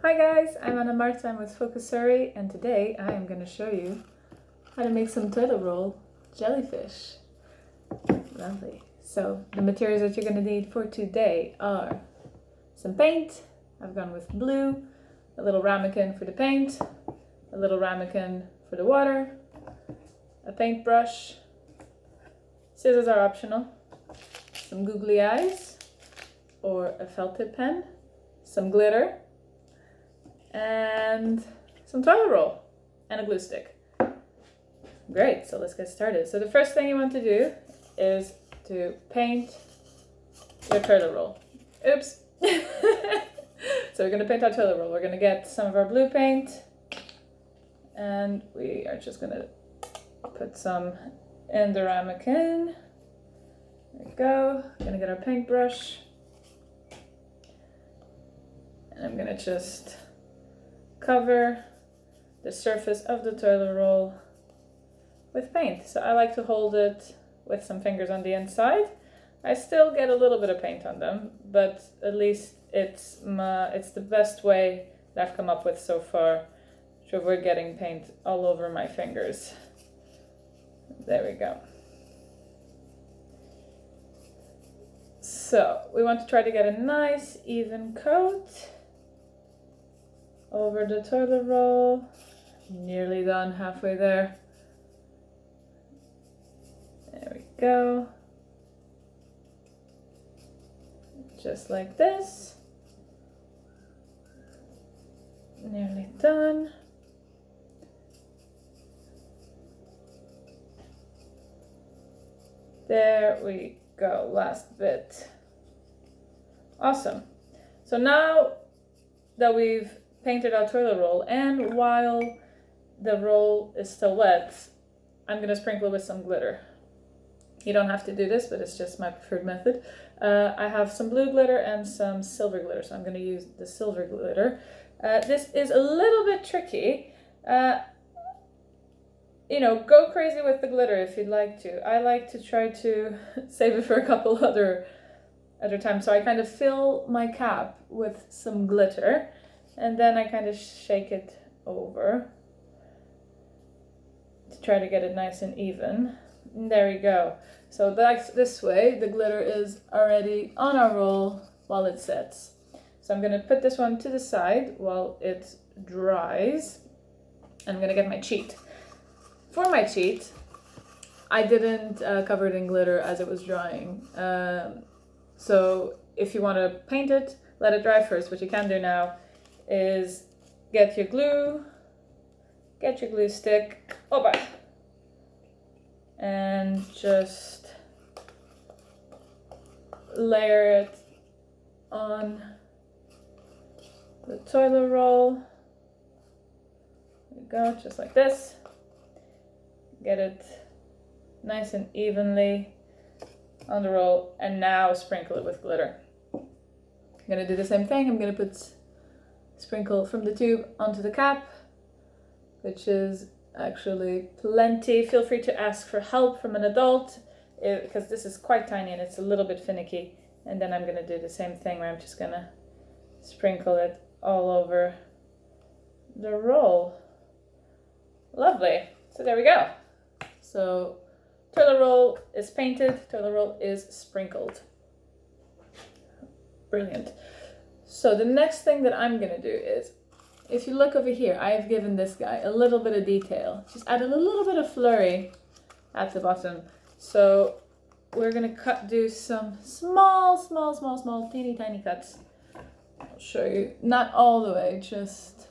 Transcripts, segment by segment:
Hi guys, I'm Anna Marta, I'm with Surrey, and today I am going to show you how to make some toilet roll jellyfish. Lovely. So the materials that you're going to need for today are some paint. I've gone with blue, a little ramekin for the paint, a little ramekin for the water, a paintbrush, scissors are optional, some googly eyes or a felt tip pen, some glitter, and some toilet roll and a glue stick. Great, so let's get started. So the first thing you want to do is to paint your toilet roll. Oops. So we're going to paint our toilet roll. We're going to get some of our blue paint and we are just going to put some in the ramekin. There we go. I'm going to get our paintbrush and I'm going to just cover the surface of the toilet roll with paint. So I like to hold it with some fingers on the inside. I still get a little bit of paint on them, but at least it's the best way that I've come up with so far to avoid getting paint all over my fingers. There we go. So we want to try to get a nice even coat over the toilet roll. Nearly done, halfway there. There we go. Just like this. Nearly done. There we go, last bit. Awesome. So now that we've painted our toilet roll, and while the roll is still wet, I'm going to sprinkle it with some glitter. You don't have to do this, but it's just my preferred method. I have some blue glitter and some silver glitter, so I'm going to use the silver glitter. This is a little bit tricky. Go crazy with the glitter if you'd like to. I like to try to save it for a couple other times. So I kind of fill my cap with some glitter and then I kind of shake it over to try to get it nice and even. And there we go. So that's this way. The glitter is already on our roll while it sets. So I'm going to put this one to the side while it dries. I'm going to get my cheat. For my cheat, I didn't cover it in glitter as it was drying. So if you want to paint it, let it dry first. What you can do now is get your glue stick, and just layer it on the toilet roll. There you go, just like this. Get it nice and evenly on the roll, and now sprinkle it with glitter. I'm gonna do the same thing. I'm gonna sprinkle from the tube onto the cap, which is actually plenty. Feel free to ask for help from an adult because this is quite tiny and it's a little bit finicky. And then I'm gonna do the same thing where I'm just gonna sprinkle it all over the roll. Lovely. So there we go. So toilet roll is painted, toilet roll is sprinkled. Brilliant. So the next thing that I'm gonna do is, if you look over here, I've given this guy a little bit of detail. Just added a little bit of flurry at the bottom. So we're gonna do some small, teeny tiny cuts. I'll show you. Not all the way, just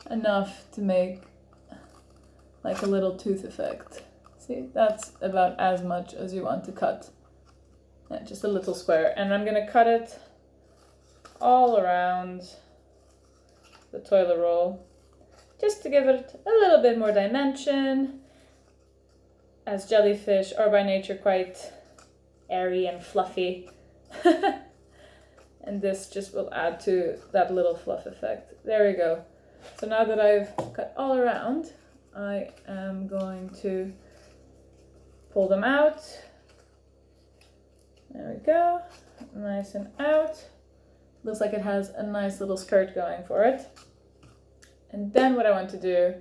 enough to make like a little tooth effect. See, that's about as much as you want to cut. Yeah, just a little square. And I'm gonna cut it all around the toilet roll, just to give it a little bit more dimension, as jellyfish are by nature quite airy and fluffy. And this just will add to that little fluff effect. There we go. So now that I've cut all around, I am going to pull them out. There we go, nice and out. Looks like it has a nice little skirt going for it. And then what I want to do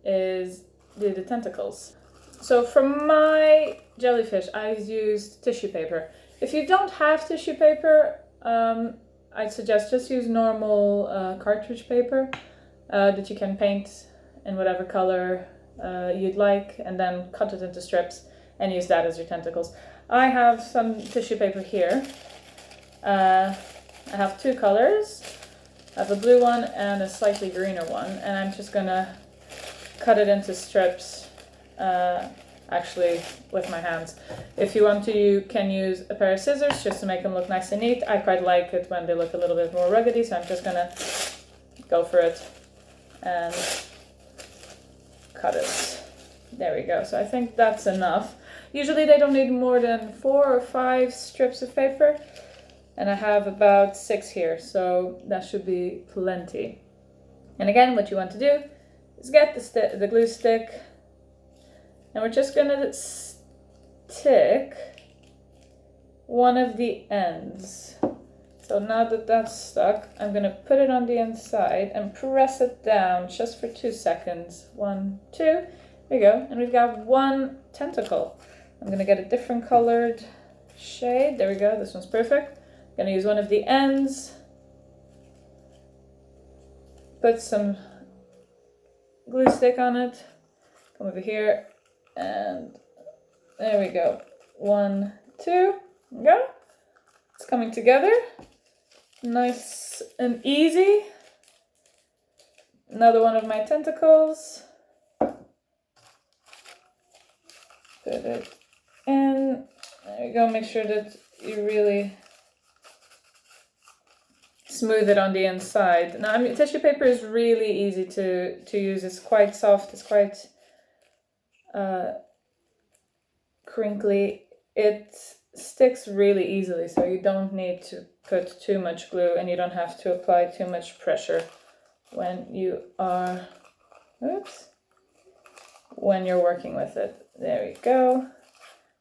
is do the tentacles. So for my jellyfish, I used tissue paper. If you don't have tissue paper, I'd suggest just use normal cartridge paper that you can paint in whatever color you'd like, and then cut it into strips and use that as your tentacles. I have some tissue paper here. I have two colors. I have a blue one and a slightly greener one, and I'm just gonna cut it into strips, actually with my hands. If you want to, you can use a pair of scissors just to make them look nice and neat. I quite like it when they look a little bit more ruggedy, so I'm just gonna go for it and cut it. There we go. So I think that's enough. Usually they don't need more than 4 or 5 strips of paper, and I have about 6 here, so that should be plenty. And again, what you want to do is get the glue stick, and we're just gonna stick one of the ends. So now that that's stuck, I'm gonna put it on the inside and press it down just for 2 seconds. 1, 2, there we go. And we've got one tentacle. I'm gonna get a different colored shade. There we go, this one's perfect. I'm gonna use one of the ends, put some glue stick on it, come over here, and there we go. 1, 2, there we go. It's coming together, nice and easy. Another one of my tentacles. Put it in, there you go. Make sure that you really smooth it on the inside. Now, I mean, tissue paper is really easy to use. It's quite soft, it's quite crinkly. It sticks really easily, so you don't need to put too much glue, and you don't have to apply too much pressure when you are, when you're working with it. There we go.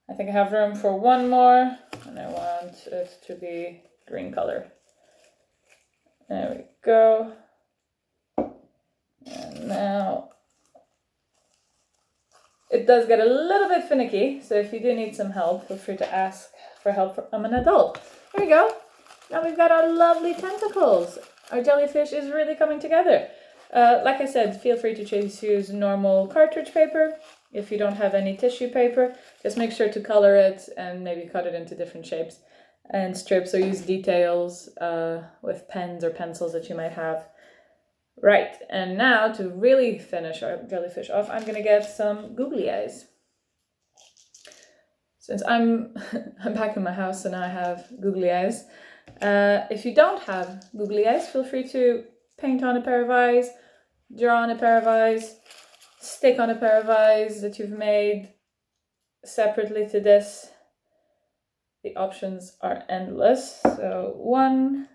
I think I have room for one more, and I want it to be green color. There we go. And now it does get a little bit finicky, so if you do need some help, feel free to ask for help from an adult. There we go. Now we've got our lovely tentacles. Our jellyfish is really coming together. Like I said, feel free to just use normal cartridge paper. If you don't have any tissue paper, just make sure to color it and maybe cut it into different shapes and strips, or use details with pens or pencils that you might have. Right, and now to really finish our jellyfish off, I'm gonna get some googly eyes. Since I'm back in my house and I have googly eyes. If you don't have googly eyes, feel free to paint on a pair of eyes, draw on a pair of eyes, stick on a pair of eyes that you've made separately to this. The options are endless. So one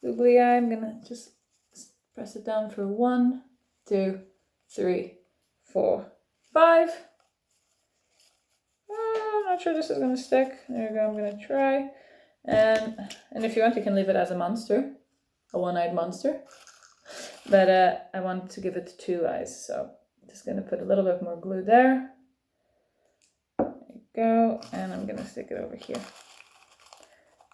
googly eye, I'm gonna just press it down for 1, 2, 3, 4, 5. I'm not sure this is gonna stick. There we go, I'm gonna try. And if you want, you can leave it as a monster, a one-eyed monster. But I want to give it 2 eyes, so I'm just gonna put a little bit more glue there. There you go, and I'm gonna stick it over here.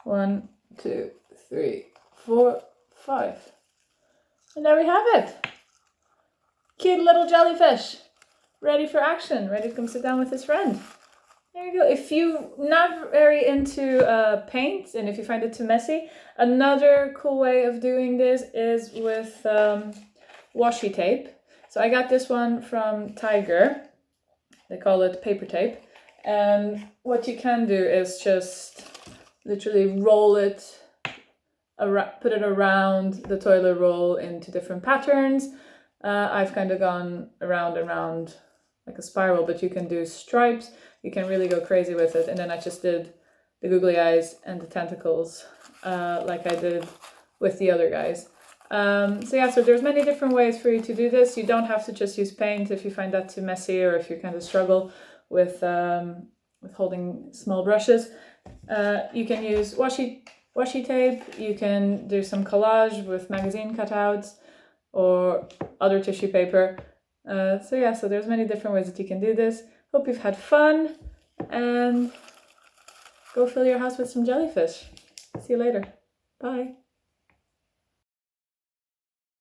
1, 2, 3, 4, 5. And there we have it. Cute little jellyfish, ready for action, ready to come sit down with his friend. There you go. If you're not very into paint, and if you find it too messy, another cool way of doing this is with washi tape. So I got this one from Tiger. They call it paper tape. And what you can do is just literally roll it, put it around the toilet roll into different patterns. I've kind of gone around like a spiral, but you can do stripes. You can really go crazy with it. And then I just did the googly eyes and the tentacles like I did with the other guys. So yeah, so there's many different ways for you to do this. You don't have to just use paint if you find that too messy, or if you kind of struggle with holding small brushes. You can use washi washi tape. You can do some collage with magazine cutouts or other tissue paper. So there's many different ways that you can do this. Hope you've had fun, and go fill your house with some jellyfish. See you later. Bye.